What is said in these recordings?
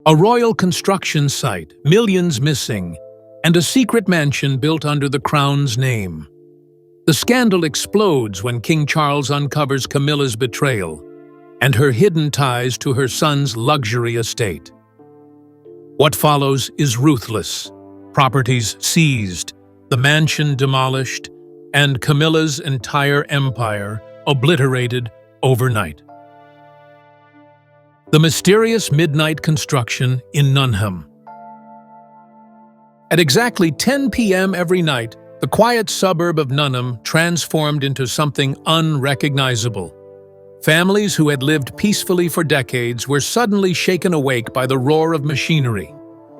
A royal construction site, millions missing, and a secret mansion built under the crown's name. The scandal explodes when King Charles uncovers Camilla's betrayal and her hidden ties to her son's luxury estate. What follows is ruthless. Properties seized, the mansion demolished, and Camilla's entire empire obliterated overnight. The mysterious midnight construction in Nuneham. At exactly 10 p.m. every night, the quiet suburb of Nuneham transformed into something unrecognizable. Families who had lived peacefully for decades were suddenly shaken awake by the roar of machinery.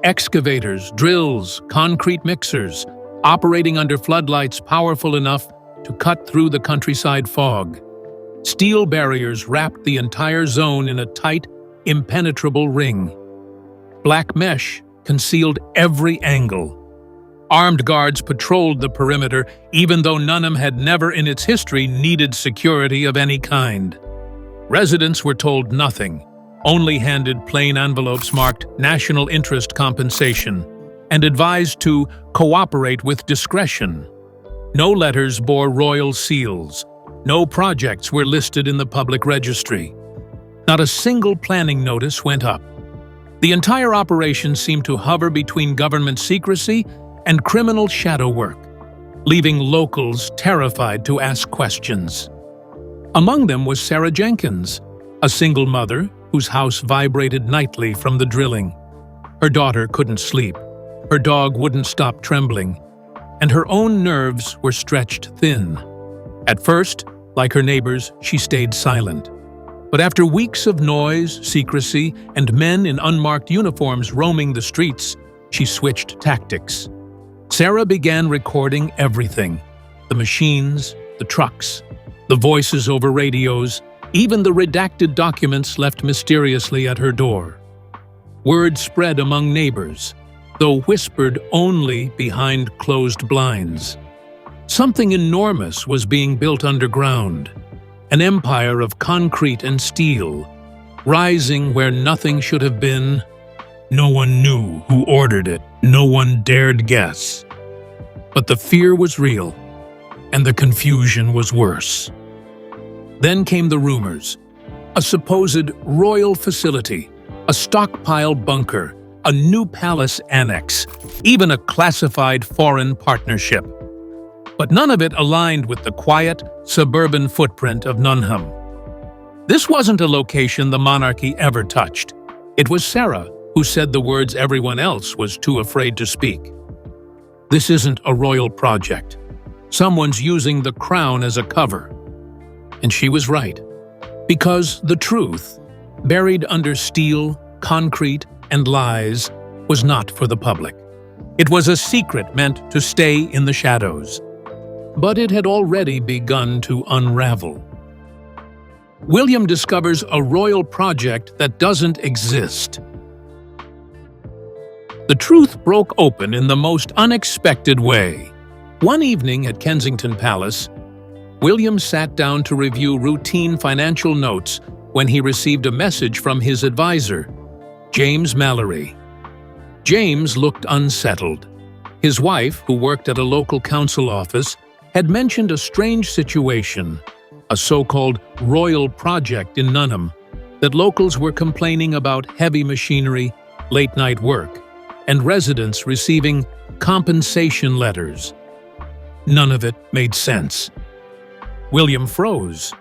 Excavators, drills, concrete mixers, operating under floodlights powerful enough to cut through the countryside fog. Steel barriers wrapped the entire zone in a tight, impenetrable ring. Black mesh concealed every angle. Armed guards patrolled the perimeter, even though Nuneham had never in its history needed security of any kind. Residents were told nothing, only handed plain envelopes marked National Interest Compensation and advised to cooperate with discretion. No letters bore royal seals. No projects were listed in the public registry. Not a single planning notice went up. The entire operation seemed to hover between government secrecy and criminal shadow work, leaving locals terrified to ask questions. Among them was Sarah Jenkins, a single mother whose house vibrated nightly from the drilling. Her daughter couldn't sleep, her dog wouldn't stop trembling, and her own nerves were stretched thin. At first, like her neighbors, she stayed silent. But after weeks of noise, secrecy, and men in unmarked uniforms roaming the streets, she switched tactics. Sarah began recording everything: the machines, the trucks, the voices over radios, even the redacted documents left mysteriously at her door. Word spread among neighbors, though whispered only behind closed blinds. Something enormous was being built underground, an empire of concrete and steel, rising where nothing should have been. No one knew who ordered it, no one dared guess. But the fear was real, and the confusion was worse. Then came the rumors. A supposed royal facility, a stockpile bunker, a new palace annex, even a classified foreign partnership. But none of it aligned with the quiet, suburban footprint of Nuneham. This wasn't a location the monarchy ever touched. It was Sarah who said the words everyone else was too afraid to speak. This isn't a royal project. Someone's using the crown as a cover. And she was right. Because the truth, buried under steel, concrete, and lies, was not for the public. It was a secret meant to stay in the shadows. But it had already begun to unravel. William discovers a royal project that doesn't exist. The truth broke open in the most unexpected way. One evening at Kensington Palace, William sat down to review routine financial notes when he received a message from his advisor, James Mallory. James looked unsettled. His wife, who worked at a local council office, had mentioned a strange situation, a so-called royal project in Nuneham, that locals were complaining about heavy machinery, late-night work, and residents receiving compensation letters. None of it made sense. William froze.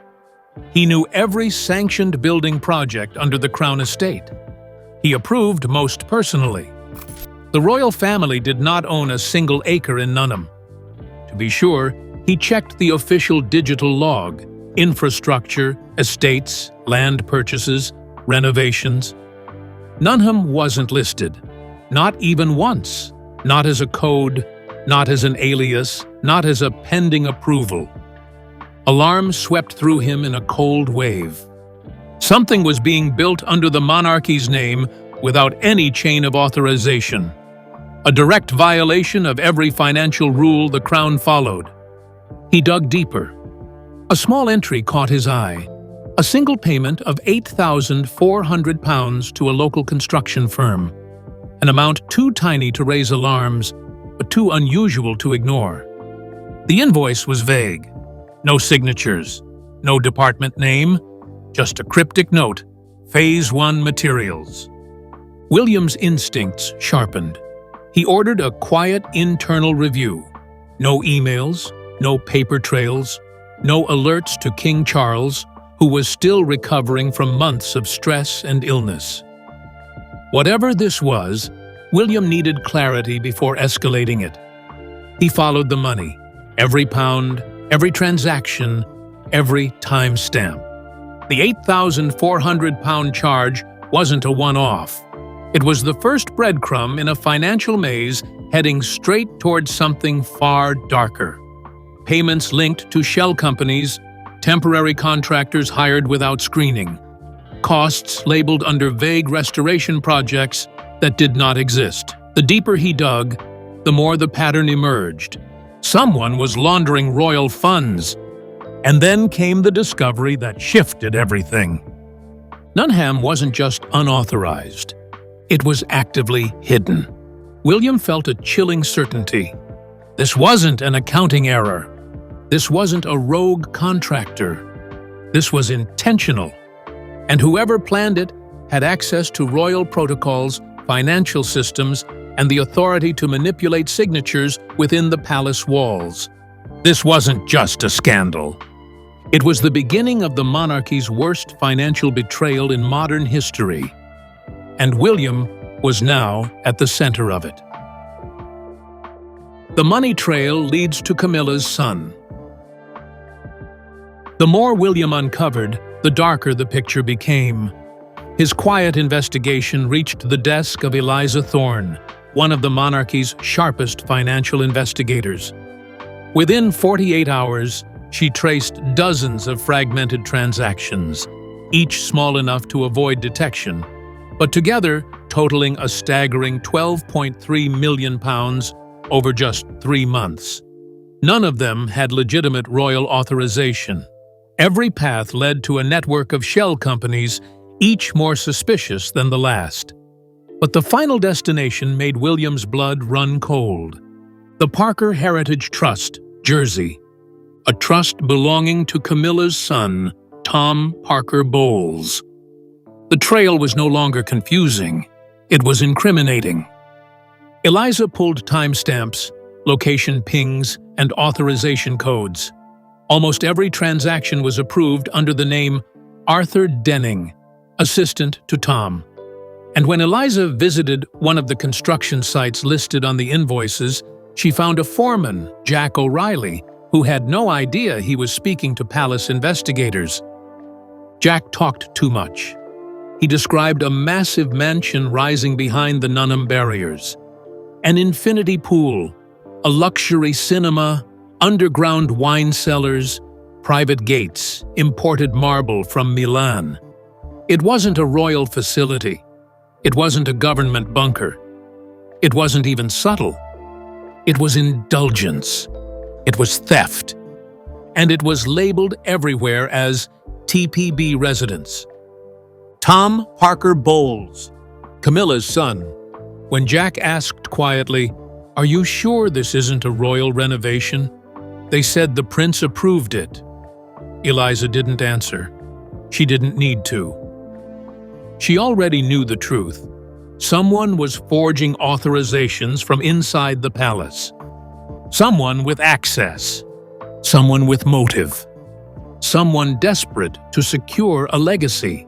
He knew every sanctioned building project under the Crown Estate. He approved most personally. The royal family did not own a single acre in Nuneham. To be sure, he checked the official digital log: infrastructure, estates, land purchases, renovations. Nuneham wasn't listed, not even once, not as a code, not as an alias, not as a pending approval. Alarm swept through him in a cold wave. Something was being built under the monarchy's name without any chain of authorization. A direct violation of every financial rule the Crown followed. He dug deeper. A small entry caught his eye: A single payment of £8,400 to a local construction firm, an amount too tiny to raise alarms, but too unusual to ignore. The invoice was vague. No signatures, no department name, just a cryptic note, Phase 1 materials. William's instincts sharpened. He ordered a quiet internal review. No emails, no paper trails, no alerts to King Charles, who was still recovering from months of stress and illness. Whatever this was, William needed clarity before escalating it. He followed the money, every pound, every transaction, every timestamp. The £8,400 charge wasn't a one-off. It was the first breadcrumb in a financial maze heading straight towards something far darker. Payments linked to shell companies, temporary contractors hired without screening, costs labeled under vague restoration projects that did not exist. The deeper he dug, the more the pattern emerged. Someone was laundering royal funds. And then came the discovery that shifted everything. Nunham wasn't just unauthorized. It was actively hidden. William felt a chilling certainty. This wasn't an accounting error. This wasn't a rogue contractor. This was intentional. And whoever planned it had access to royal protocols, financial systems, and the authority to manipulate signatures within the palace walls. This wasn't just a scandal. It was the beginning of the monarchy's worst financial betrayal in modern history. And William was now at the center of it. The money trail leads to Camilla's son. The more William uncovered, the darker the picture became. His quiet investigation reached the desk of Eliza Thorne, one of the monarchy's sharpest financial investigators. Within 48 hours, she traced dozens of fragmented transactions, each small enough to avoid detection, but together totaling a staggering £12.3 million over just 3 months. None of them had legitimate royal authorization. Every path led to a network of shell companies, each more suspicious than the last. But the final destination made William's blood run cold. The Parker Heritage Trust, Jersey. A trust belonging to Camilla's son, Tom Parker Bowles. The trail was no longer confusing. It was incriminating. Eliza pulled timestamps, location pings, and authorization codes. Almost every transaction was approved under the name Arthur Denning, assistant to Tom. And when Eliza visited one of the construction sites listed on the invoices, she found a foreman, Jack O'Reilly, who had no idea he was speaking to palace investigators. Jack talked too much. He described a massive mansion rising behind the Nunham barriers, an infinity pool, a luxury cinema, underground wine cellars, private gates, imported marble from Milan. It wasn't a royal facility. It wasn't a government bunker. It wasn't even subtle. It was indulgence. It was theft. And it was labeled everywhere as TPB residence. Tom Parker Bowles, Camilla's son. When Jack asked quietly, "Are you sure this isn't a royal renovation?" They said the prince approved it. Eliza didn't answer. She didn't need to. She already knew the truth. Someone was forging authorizations from inside the palace. Someone with access. Someone with motive. Someone desperate to secure a legacy.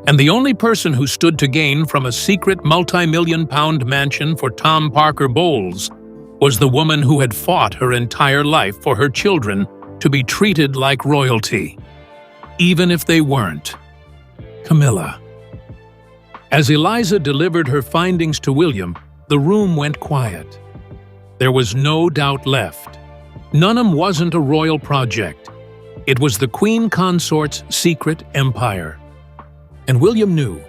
And the only person who stood to gain from a secret multi-million-pound mansion for Tom Parker Bowles was the woman who had fought her entire life for her children to be treated like royalty, even if they weren't. Camilla. As Eliza delivered her findings to William, the room went quiet. There was no doubt left. Nunham wasn't a royal project. It was the Queen Consort's secret empire. And William knew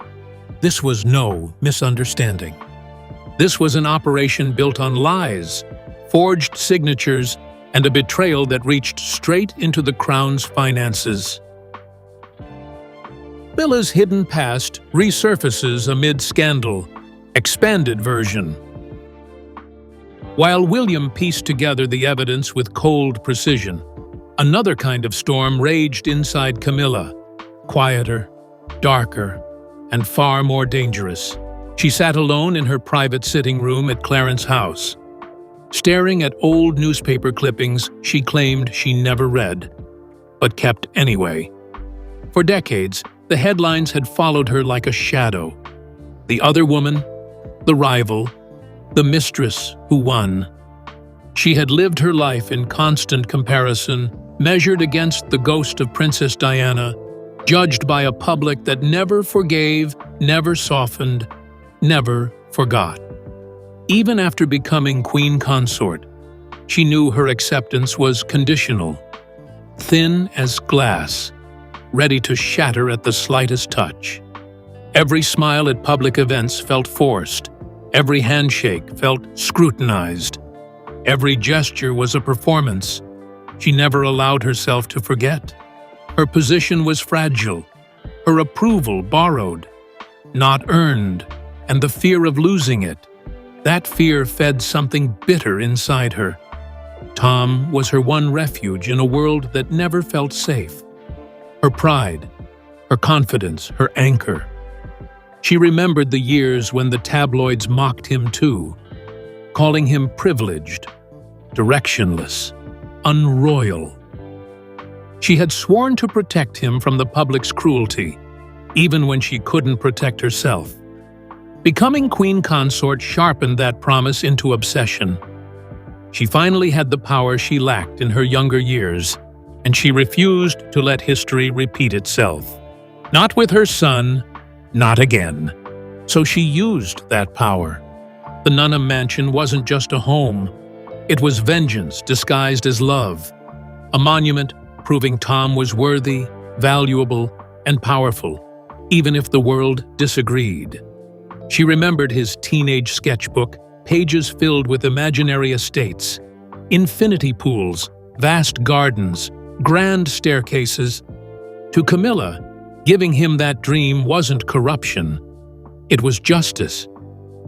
this was no misunderstanding. This was an operation built on lies, forged signatures, and a betrayal that reached straight into the Crown's finances. Billa's hidden past resurfaces amid scandal, expanded version. While William pieced together the evidence with cold precision, another kind of storm raged inside Camilla, quieter, darker, and far more dangerous. She sat alone in her private sitting room at Clarence House, staring at old newspaper clippings she claimed she never read, but kept anyway. For decades, the headlines had followed her like a shadow. The other woman, the rival, the mistress who won. She had lived her life in constant comparison, measured against the ghost of Princess Diana, judged by a public that never forgave, never softened, never forgot. Even after becoming queen consort, she knew her acceptance was conditional, thin as glass, ready to shatter at the slightest touch. Every smile at public events felt forced. Every handshake felt scrutinized. Every gesture was a performance. She never allowed herself to forget. Her position was fragile, her approval borrowed, not earned, and the fear of losing it. That fear fed something bitter inside her. Tom was her one refuge in a world that never felt safe. Her pride, her confidence, her anchor. She remembered the years when the tabloids mocked him too, calling him privileged, directionless, unroyal. She had sworn to protect him from the public's cruelty, even when she couldn't protect herself. Becoming queen consort sharpened that promise into obsession. She finally had the power she lacked in her younger years, and she refused to let history repeat itself. Not with her son, not again. So she used that power. The Nunham Mansion wasn't just a home. It was vengeance disguised as love. A monument proving Tom was worthy, valuable, and powerful, even if the world disagreed. She remembered his teenage sketchbook, pages filled with imaginary estates, infinity pools, vast gardens, grand staircases. To Camilla, giving him that dream wasn't corruption. It was justice.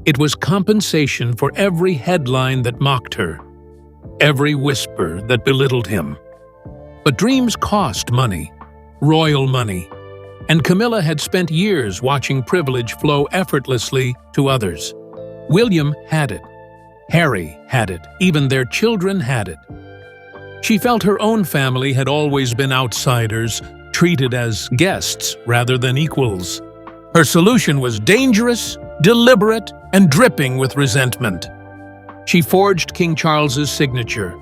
It was compensation for every headline that mocked her, every whisper that belittled him. But dreams cost money, royal money, and Camilla had spent years watching privilege flow effortlessly to others. William had it. Harry had it. Even their children had it. She felt her own family had always been outsiders, treated as guests rather than equals. Her solution was dangerous, deliberate, and dripping with resentment. She forged King Charles's signature,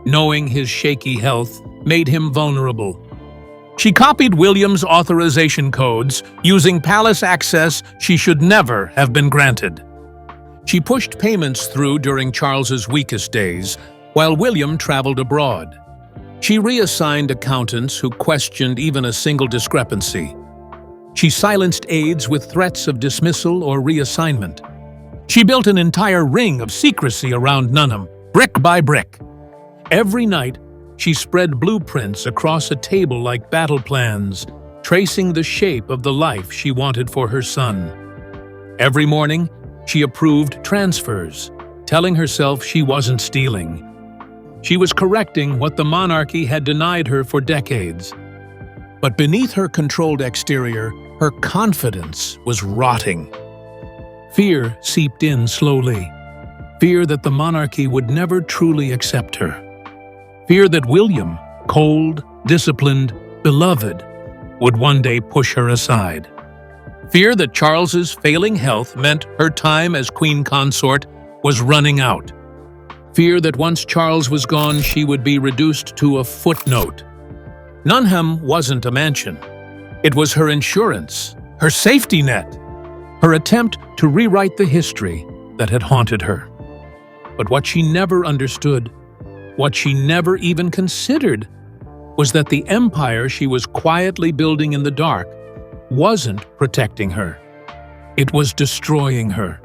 knowing his shaky health made him vulnerable. She copied William's authorization codes, using palace access she should never have been granted. She pushed payments through during Charles's weakest days, while William traveled abroad. She reassigned accountants who questioned even a single discrepancy. She silenced aides with threats of dismissal or reassignment. She built an entire ring of secrecy around Nunham, brick by brick. Every night, she spread blueprints across a table like battle plans, tracing the shape of the life she wanted for her son. Every morning, she approved transfers, telling herself she wasn't stealing. She was correcting what the monarchy had denied her for decades. But beneath her controlled exterior, her confidence was rotting. Fear seeped in slowly. Fear that the monarchy would never truly accept her. Fear that William, cold, disciplined, beloved, would one day push her aside. Fear that Charles's failing health meant her time as queen consort was running out. Fear that once Charles was gone, she would be reduced to a footnote. Nunham wasn't a mansion. It was her insurance, her safety net, her attempt to rewrite the history that had haunted her. But what she never understood, what she never even considered, was that the empire she was quietly building in the dark wasn't protecting her. It was destroying her.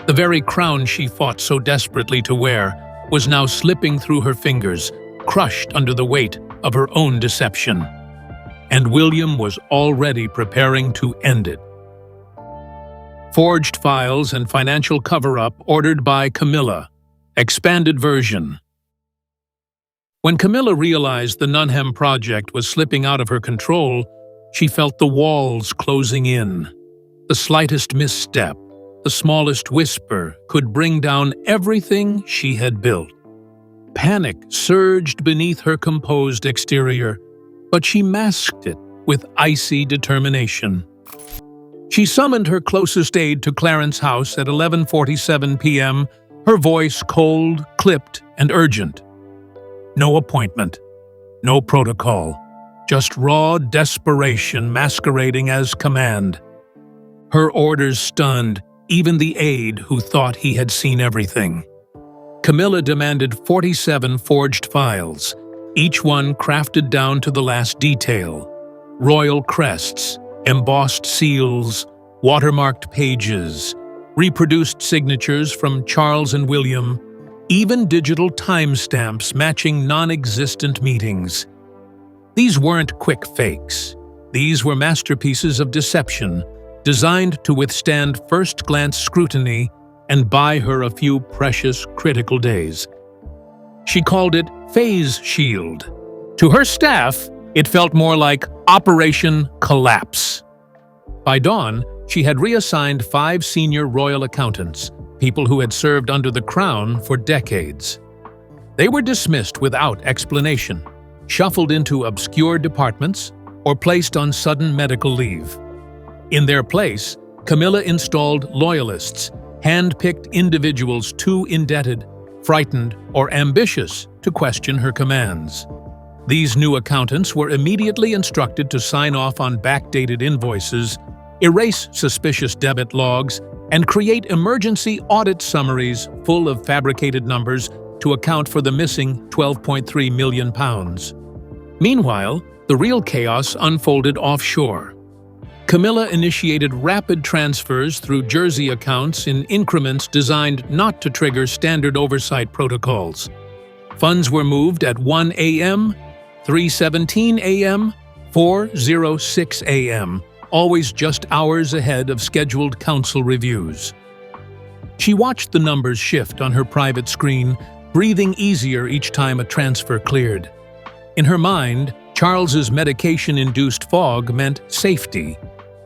The very crown she fought so desperately to wear was now slipping through her fingers, crushed under the weight of her own deception. and William was already preparing to end it. Forged files and financial cover-up ordered by Camilla. Expanded version. When Camilla realized the Nunhem project was slipping out of her control, she felt the walls closing in. The slightest misstep, the smallest whisper, could bring down everything she had built. Panic surged beneath her composed exterior, but she masked it with icy determination. She summoned her closest aide to Clarence House at 11:47 p.m., her voice cold, clipped, and urgent. No appointment, no protocol, just raw desperation masquerading as command. Her orders stunned even the aide who thought he had seen everything. Camilla demanded 47 forged files, each one crafted down to the last detail. Royal crests, embossed seals, watermarked pages, reproduced signatures from Charles and William, even digital timestamps matching non-existent meetings. These weren't quick fakes. These were masterpieces of deception, designed to withstand first-glance scrutiny and buy her a few precious, critical days. She called it Phase Shield. To her staff, it felt more like Operation Collapse. By dawn, she had reassigned 5 senior royal accountants, people who had served under the crown for decades. They were dismissed without explanation, shuffled into obscure departments, or placed on sudden medical leave. In their place, Camilla installed loyalists, hand-picked individuals too indebted, frightened, or ambitious to question her commands. These new accountants were immediately instructed to sign off on backdated invoices, erase suspicious debit logs, and create emergency audit summaries full of fabricated numbers to account for the missing £12.3 million. Meanwhile, the real chaos unfolded offshore. Camilla initiated rapid transfers through Jersey accounts in increments designed not to trigger standard oversight protocols. Funds were moved at 1 a.m., 3:17 a.m., 4:06 a.m., always just hours ahead of scheduled council reviews. She watched the numbers shift on her private screen, breathing easier each time a transfer cleared. In her mind, Charles's medication-induced fog meant safety.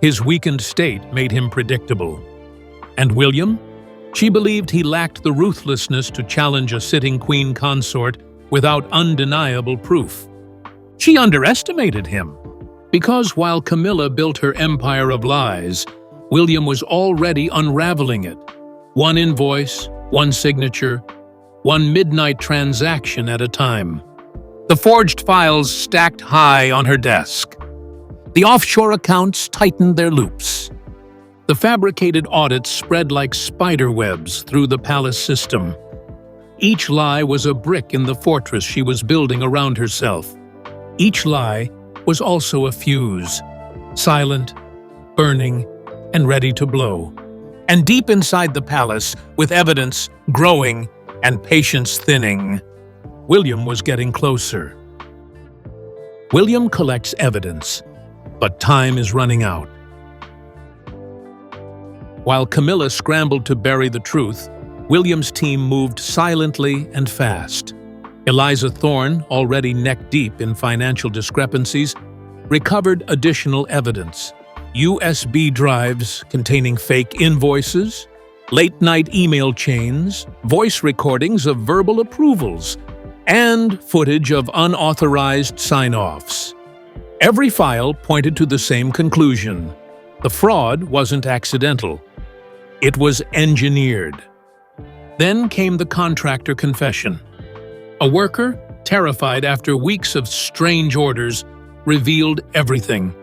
His weakened state made him predictable. And William? She believed he lacked the ruthlessness to challenge a sitting queen consort without undeniable proof. She underestimated him. Because while Camilla built her empire of lies, William was already unraveling it. One invoice, one signature, one midnight transaction at a time. The forged files stacked high on her desk. The offshore accounts tightened their loops. The fabricated audits spread like spider webs through the palace system. Each lie was a brick in the fortress she was building around herself. Each lie was also a fuse, silent, burning, and ready to blow. And deep inside the palace, with evidence growing and patience thinning, William was getting closer. William collects evidence, but time is running out. While Camilla scrambled to bury the truth, William's team moved silently and fast. Eliza Thorne, already neck-deep in financial discrepancies, recovered additional evidence: USB drives containing fake invoices, late-night email chains, voice recordings of verbal approvals, and footage of unauthorized sign-offs. Every file pointed to the same conclusion: the fraud wasn't accidental. It was engineered. Then came the contractor confession. A worker, terrified after weeks of strange orders, revealed everything.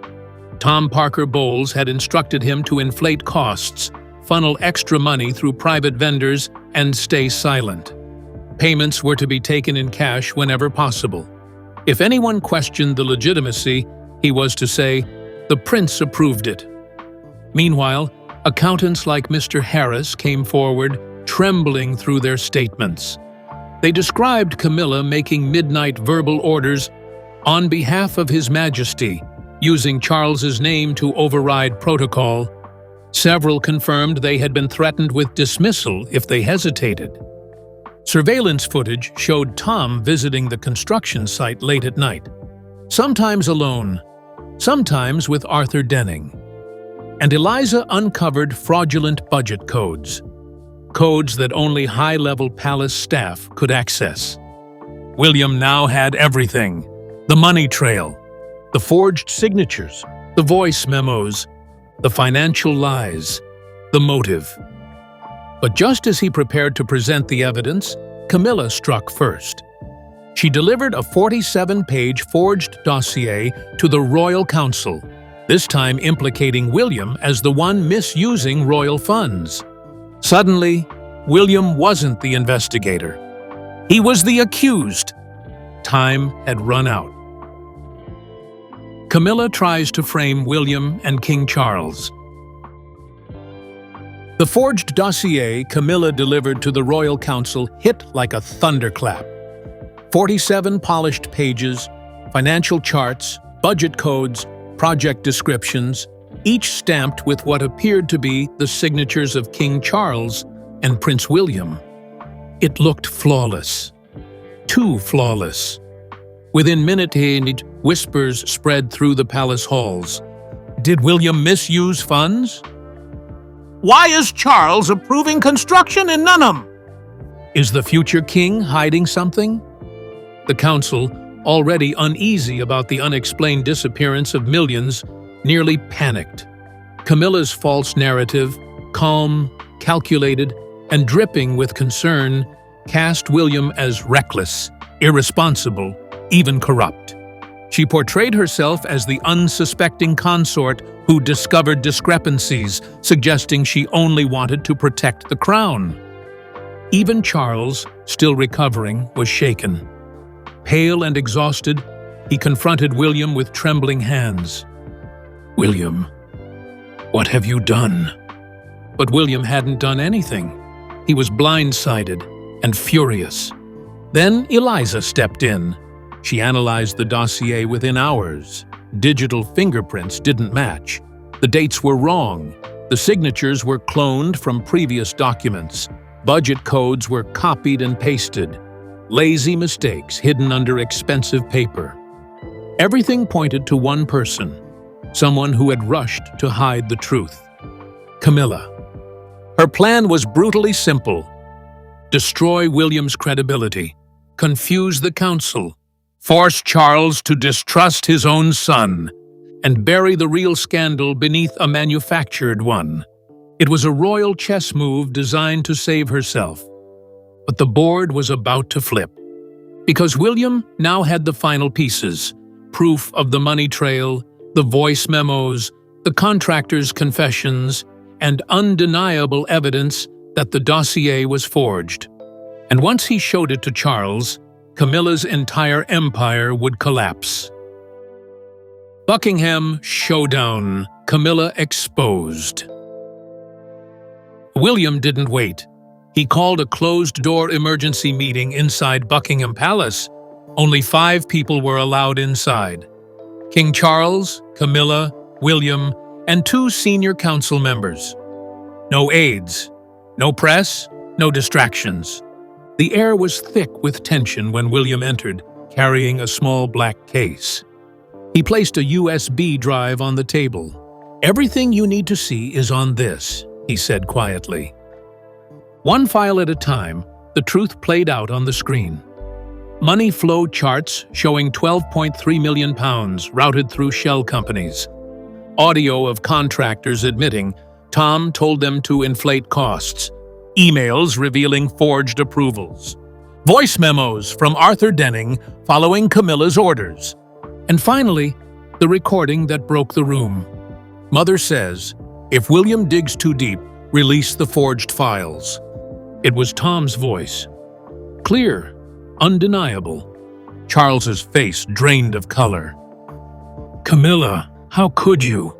Tom Parker Bowles had instructed him to inflate costs, funnel extra money through private vendors, and stay silent. Payments were to be taken in cash whenever possible. If anyone questioned the legitimacy, he was to say, "The prince approved it." Meanwhile, accountants like Mr. Harris came forward, trembling through their statements. They described Camilla making midnight verbal orders on behalf of His Majesty, using Charles's name to override protocol. Several confirmed they had been threatened with dismissal if they hesitated. Surveillance footage showed Tom visiting the construction site late at night, sometimes alone, sometimes with Arthur Denning. And Eliza uncovered fraudulent budget codes that only high-level palace staff could access. William now had everything: the money trail, the forged signatures, the voice memos, the financial lies, the motive. But just as he prepared to present the evidence, Camilla struck first. She delivered a 47-page forged dossier to the Royal Council, this time implicating William as the one misusing royal funds. Suddenly, William wasn't the investigator. He was the accused. Time had run out. Camilla tries to frame William and King Charles. The forged dossier Camilla delivered to the Royal Council hit like a thunderclap. 47 polished pages, financial charts, budget codes, project descriptions, each stamped with what appeared to be the signatures of King Charles and Prince William. It looked flawless. Too flawless. Within minutes, whispers spread through the palace halls. Did William misuse funds? Why is Charles approving construction in Nunham? Is the future king hiding something? The council, already uneasy about the unexplained disappearance of millions, nearly panicked. Camilla's false narrative, calm, calculated, and dripping with concern, cast William as reckless, irresponsible, even corrupt. She portrayed herself as the unsuspecting consort who discovered discrepancies, suggesting she only wanted to protect the crown. Even Charles, still recovering, was shaken. Pale and exhausted, he confronted William with trembling hands. "William, what have you done?" But William hadn't done anything. He was blindsided and furious. Then Eliza stepped in. She analyzed the dossier within hours. Digital fingerprints didn't match. The dates were wrong. The signatures were cloned from previous documents. Budget codes were copied and pasted. Lazy mistakes hidden under expensive paper. Everything pointed to one person, someone who had rushed to hide the truth. Camilla. Her plan was brutally simple: destroy William's credibility, confuse the council, force Charles to distrust his own son, and bury the real scandal beneath a manufactured one. It was a royal chess move designed to save herself. But the board was about to flip. Because William now had the final pieces: proof of the money trail, the voice memos, the contractor's confessions, and undeniable evidence that the dossier was forged. And once he showed it to Charles, Camilla's entire empire would collapse. Buckingham showdown. Camilla exposed. William didn't wait. He called a closed-door emergency meeting inside Buckingham Palace. Only 5 people were allowed inside: King Charles, Camilla, William, and 2 senior council members. No aides, no press, no distractions. The air was thick with tension when William entered, carrying a small black case. He placed a USB drive on the table. "Everything you need to see is on this," he said quietly. One file at a time, the truth played out on the screen. Money flow charts showing £12.3 million routed through shell companies. Audio of contractors admitting Tom told them to inflate costs. Emails revealing forged approvals. Voice memos from Arthur Denning following Camilla's orders. And finally, the recording that broke the room. Mother says, "If William digs too deep, release the forged files." It was Tom's voice. Clear, undeniable. Charles's face drained of color. "Camilla, how could you?"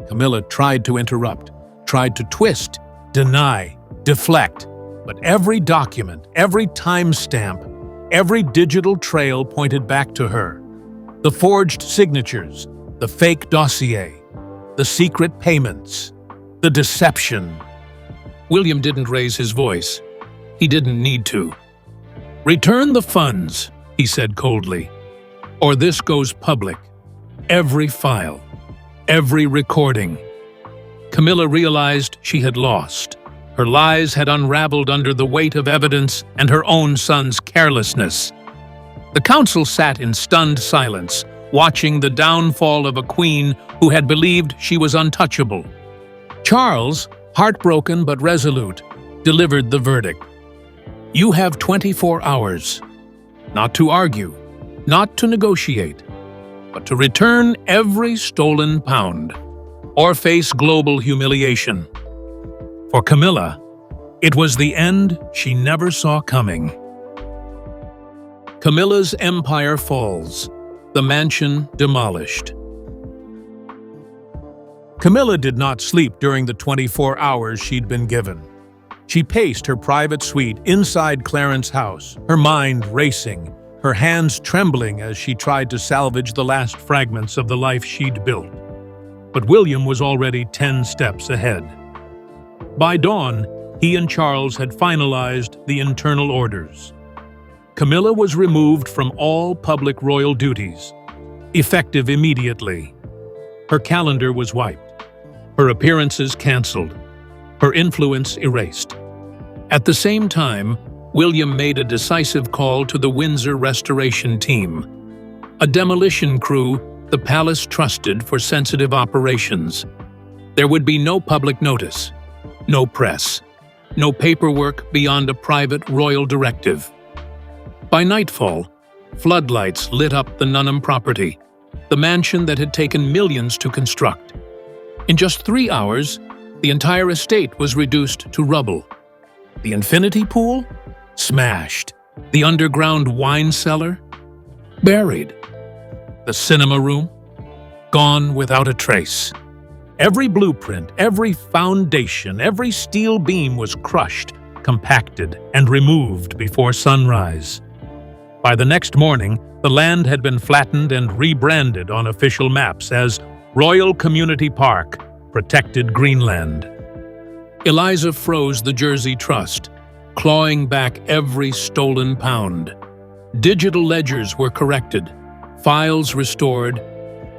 Camilla tried to interrupt, tried to twist, deny, deflect. But every document, every timestamp, every digital trail pointed back to her. The forged signatures, The fake dossier, the secret payments, the deception. William didn't raise his voice. He didn't need to. "Return the funds," he said coldly, "or this goes public. Every file, every recording." Camilla realized she had lost. Her lies had unraveled under the weight of evidence and her own son's carelessness. The council sat in stunned silence, watching the downfall of a queen who had believed she was untouchable. Charles, heartbroken but resolute, delivered the verdict. "You have 24 hours, not to argue, not to negotiate, but to return every stolen pound, or face global humiliation." For Camilla, it was the end she never saw coming. Camilla's empire falls, the mansion demolished. Camilla did not sleep during the 24 hours she'd been given. She paced her private suite inside Clarence House, her mind racing, her hands trembling as she tried to salvage the last fragments of the life she'd built. But William was already 10 steps ahead. By dawn, he and Charles had finalized the internal orders. Camilla was removed from all public royal duties, effective immediately. Her calendar was wiped, her appearances canceled, her influence erased. At the same time, William made a decisive call to the Windsor restoration team, a demolition crew the palace trusted for sensitive operations. There would be no public notice, no press, no paperwork beyond a private royal directive. By nightfall, floodlights lit up the Nunham property, the mansion that had taken millions to construct. In just 3 hours, the entire estate was reduced to rubble. The infinity pool? Smashed. The underground wine cellar? Buried. The cinema room? Gone without a trace. Every blueprint, every foundation, every steel beam was crushed, compacted, and removed before sunrise. By the next morning, the land had been flattened and rebranded on official maps as Royal Community Park, Protected Greenland. Eliza froze the Jersey Trust, clawing back every stolen pound. Digital ledgers were corrected, files restored,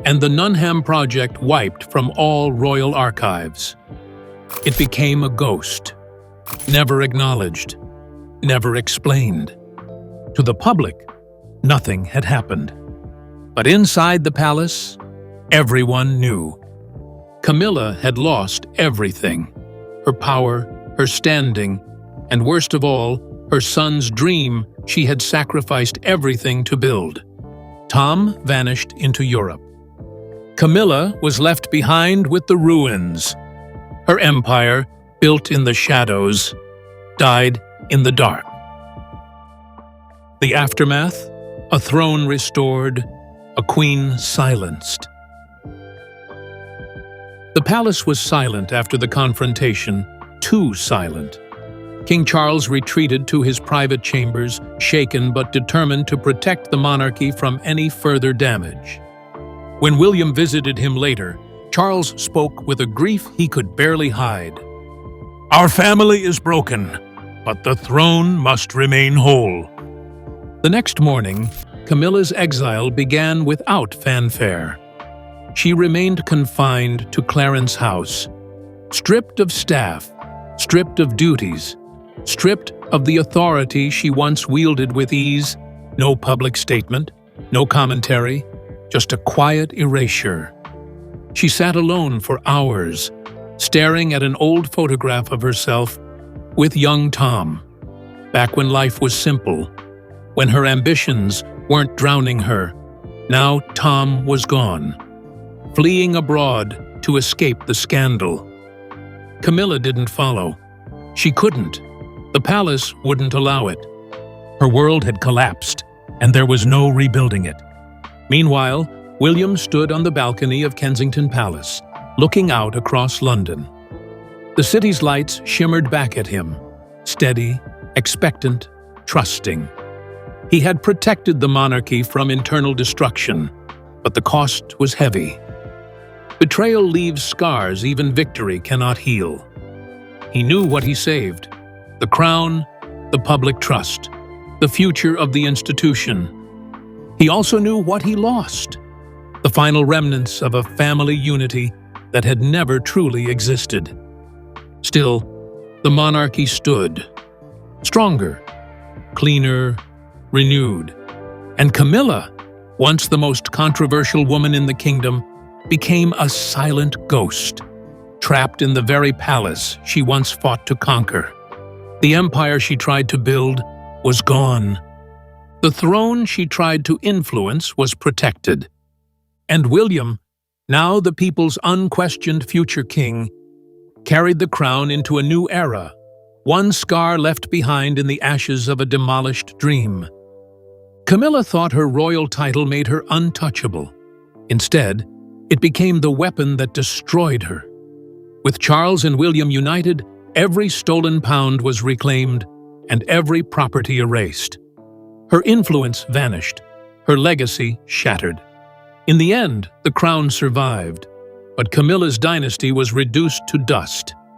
and the Nunham project wiped from all royal archives. It became a ghost, never acknowledged, never explained. To the public, nothing had happened. But inside the palace, everyone knew. Camilla had lost everything: her power, her standing, and worst of all, her son's dream she had sacrificed everything to build. Tom vanished into Europe. Camilla was left behind with the ruins. Her empire, built in the shadows, died in the dark. The aftermath? A throne restored, a queen silenced. The palace was silent after the confrontation, too silent. King Charles retreated to his private chambers, shaken but determined to protect the monarchy from any further damage. When William visited him later, Charles spoke with a grief he could barely hide. "Our family is broken, but the throne must remain whole." The next morning, Camilla's exile began without fanfare. She remained confined to Clarence House, stripped of staff, stripped of duties, stripped of the authority she once wielded with ease. No public statement, no commentary, just a quiet erasure. She sat alone for hours, staring at an old photograph of herself with young Tom, back when life was simple, when her ambitions weren't drowning her. Now Tom was gone, fleeing abroad to escape the scandal. Camilla didn't follow. She couldn't. The palace wouldn't allow it. Her world had collapsed, and there was no rebuilding it. Meanwhile, William stood on the balcony of Kensington Palace, looking out across London. The city's lights shimmered back at him, steady, expectant, trusting. He had protected the monarchy from internal destruction, but the cost was heavy. Betrayal leaves scars even victory cannot heal. He knew what he saved: the crown, the public trust, the future of the institution. He also knew what he lost: the final remnants of a family unity that had never truly existed. Still, the monarchy stood, stronger, cleaner, renewed. And Camilla, once the most controversial woman in the kingdom, became a silent ghost, trapped in the very palace she once fought to conquer. The empire she tried to build was gone. The throne she tried to influence was protected. And William, now the people's unquestioned future king, carried the crown into a new era, one scar left behind in the ashes of a demolished dream. Camilla thought her royal title made her untouchable. Instead, it became the weapon that destroyed her. With Charles and William united, every stolen pound was reclaimed and every property erased. Her influence vanished, her legacy shattered. In the end, the crown survived, but Camilla's dynasty was reduced to dust.